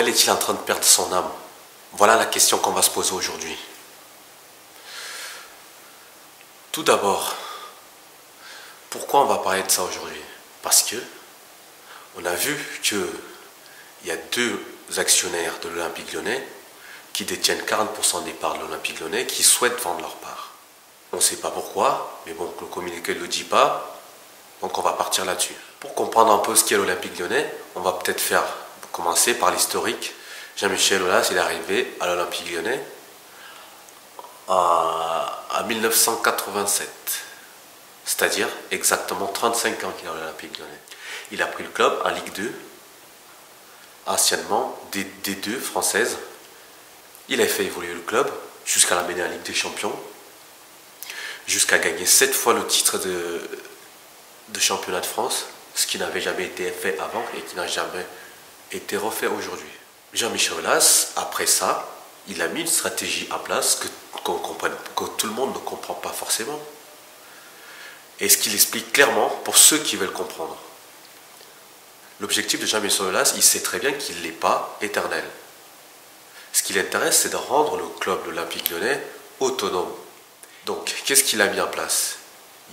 l'OL est-il en train de perdre son âme? Voilà la question qu'on va se poser aujourd'hui. Tout d'abord, pourquoi on va parler de ça aujourd'hui? Parce que on a vu qu'il y a deux actionnaires de l'Olympique Lyonnais qui détiennent 40% des parts de l'Olympique Lyonnais qui souhaitent vendre leurs parts. On ne sait pas pourquoi, mais bon, le communiqué ne le dit pas, donc on va partir là-dessus. Pour comprendre un peu ce qu'est l'Olympique Lyonnais, on va peut-être commencer par l'historique. Jean-Michel Aulas, il est arrivé à l'Olympique Lyonnais en 1987, c'est-à-dire exactement 35 ans qu'il est à l'Olympique Lyonnais. Il a pris le club en Ligue 2, anciennement D2 française. Il a fait évoluer le club jusqu'à la mener en Ligue des Champions, jusqu'à gagner 7 fois le titre de championnat de France, ce qui n'avait jamais été fait avant et qui n'a jamais été refait aujourd'hui. Jean-Michel Aulas, après ça, il a mis une stratégie en place que tout le monde ne comprend pas forcément. Et ce qu'il explique clairement pour ceux qui veulent comprendre. L'objectif de Jean-Michel Aulas, il sait très bien qu'il n'est pas éternel. Ce qui l'intéresse, c'est de rendre le club de l'Olympique Lyonnais autonome. Donc, qu'est-ce qu'il a mis en place?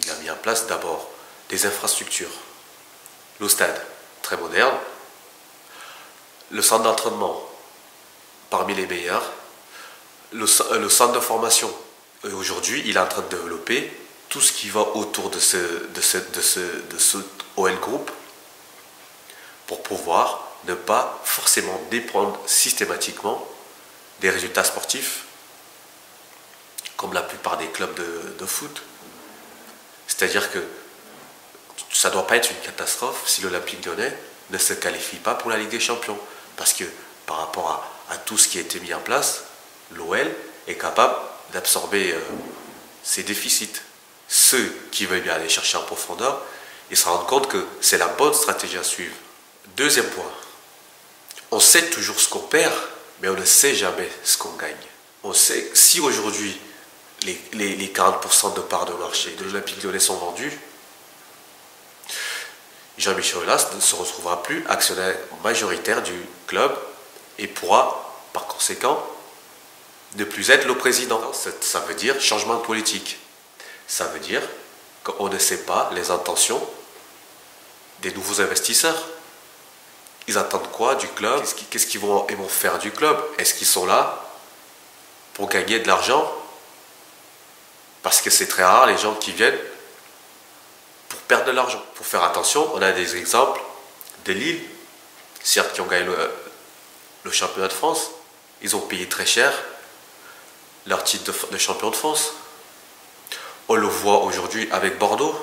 Il a mis en place d'abord des infrastructures. Le stade, très moderne. Le centre d'entraînement, parmi les meilleurs. Le centre de formation. Aujourd'hui, il est en train de développer tout ce qui va autour de ce OL Group pour pouvoir ne pas forcément dépendre systématiquement des résultats sportifs comme la plupart des clubs de foot. C'est-à-dire que ça ne doit pas être une catastrophe si l'Olympique Lyonnais ne se qualifie pas pour la Ligue des Champions. Parce que par rapport à tout ce qui a été mis en place, l'OL est capable d'absorber ses déficits. Ceux qui veulent bien aller chercher en profondeur, ils se rendent compte que c'est la bonne stratégie à suivre. Deuxième point, on sait toujours ce qu'on perd, mais on ne sait jamais ce qu'on gagne. On sait que si aujourd'hui les 40% de parts de marché de l'Olympique Lyonnais sont vendus, Jean-Michel Aulas ne se retrouvera plus actionnaire majoritaire du club et pourra, par conséquent, ne plus être le président. Ça veut dire changement politique. Ça veut dire qu'on ne sait pas les intentions des nouveaux investisseurs. Ils attendent quoi du club? Qu'est-ce qu'ils vont faire du club? Est-ce qu'ils sont là pour gagner de l'argent? Parce que c'est très rare les gens qui viennent pour perdre de l'argent. Pour faire attention, on a des exemples de Lille, certes qui ont gagné le championnat de France. Ils ont payé très cher leur titre de champion de France. On le voit aujourd'hui avec Bordeaux,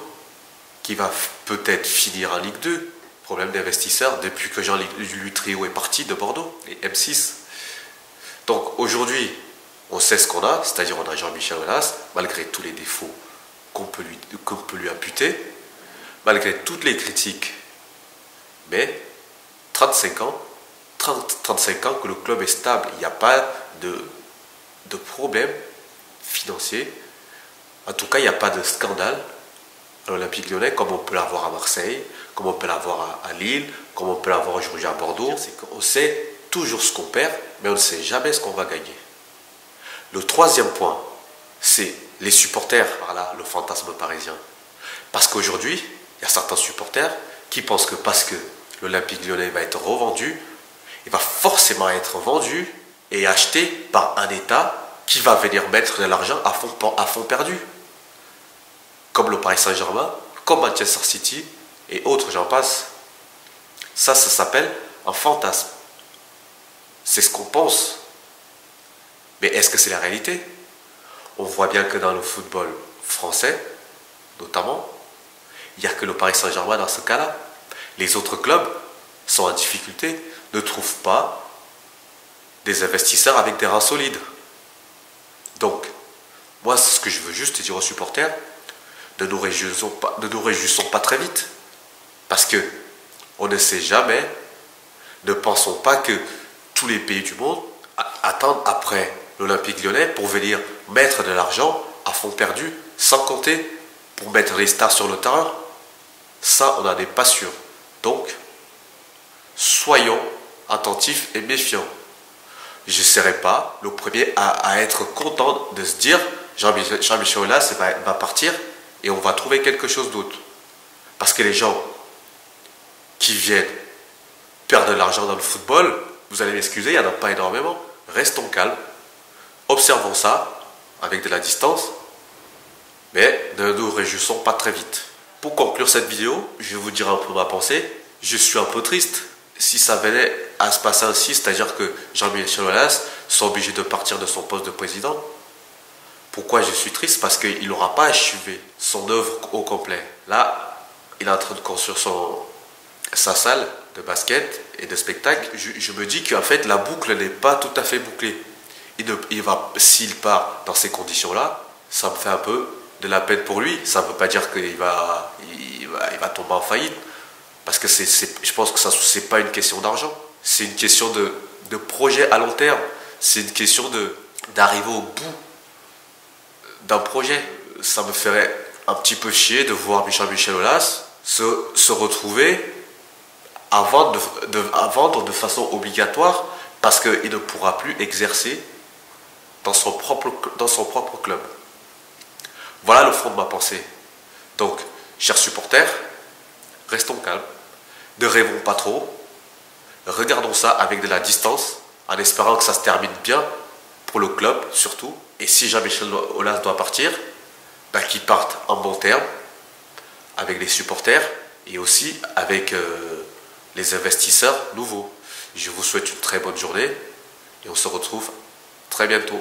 qui va peut-être finir en Ligue 2. Problème d'investisseurs depuis que Jean-Louis Trio est parti de Bordeaux, et M6. Donc aujourd'hui, on sait ce qu'on a, c'est-à-dire on a Jean-Michel Aulas, malgré tous les défauts qu'on peut lui imputer, malgré toutes les critiques, mais 35 ans que le club est stable, il n'y a pas de problème financier, en tout cas il n'y a pas de scandale à l'Olympique Lyonnais comme on peut l'avoir à Marseille, comme on peut l'avoir à Lille, comme on peut l'avoir aujourd'hui à Bordeaux. C'est qu'on sait toujours ce qu'on perd, mais on ne sait jamais ce qu'on va gagner. Le troisième point, c'est les supporters, par là, le fantasme parisien. Parce qu'aujourd'hui, il y a certains supporters qui pensent que parce que l'Olympique Lyonnais va être revendu, il va forcément être vendu et acheté par un État qui va venir mettre de l'argent à fond perdu. Comme le Paris Saint-Germain, comme Manchester City et autres, j'en passe. Ça s'appelle un fantasme. C'est ce qu'on pense. Mais est-ce que c'est la réalité? On voit bien que dans le football français, notamment, il n'y a que le Paris Saint-Germain dans ce cas-là. Les autres clubs sont en difficulté, ne trouvent pas des investisseurs avec des reins solides. Donc, moi, ce que je veux juste dire aux supporters, ne nous réjouissons pas très vite. Parce que on ne sait jamais, ne pensons pas que tous les pays du monde attendent après l'Olympique Lyonnais pour venir mettre de l'argent à fond perdu, sans compter pour mettre les stars sur le terrain. Ça, on n'en est pas sûr. Donc, soyons attentif et méfiant. Je ne serai pas le premier à être content de se dire Jean-Michel Aulas va partir et on va trouver quelque chose d'autre. Parce que les gens qui viennent perdre de l'argent dans le football, vous allez m'excuser, il n'y en a pas énormément. Restons calmes, observons ça avec de la distance, mais ne nous réjouissons pas très vite. Pour conclure cette vidéo, je vais vous dire un peu ma pensée. Je suis un peu triste si ça venait à se passer ainsi, c'est-à-dire que Jean-Michel Aulas soit obligé de partir de son poste de président. Pourquoi je suis triste? Parce qu'il n'aura pas achevé son œuvre au complet. Là, il est en train de construire sa salle de basket et de spectacle. Je me dis qu'en fait, la boucle n'est pas tout à fait bouclée. S'il part dans ces conditions-là, ça me fait un peu de la peine pour lui. Ça ne veut pas dire qu'il va tomber en faillite. Parce que je pense que ce n'est pas une question d'argent. C'est une question de projet à long terme. C'est une question d'arriver au bout d'un projet. Ça me ferait un petit peu chier de voir Jean-Michel Aulas se retrouver à vendre de façon obligatoire parce qu'il ne pourra plus exercer dans son propre club. Voilà le fond de ma pensée. Donc, chers supporters, restons calmes, ne rêvons pas trop, regardons ça avec de la distance, en espérant que ça se termine bien pour le club surtout. Et si Jean-Michel Aulas doit partir, qu'il parte en bon terme avec les supporters et aussi avec les investisseurs nouveaux. Je vous souhaite une très bonne journée et on se retrouve très bientôt.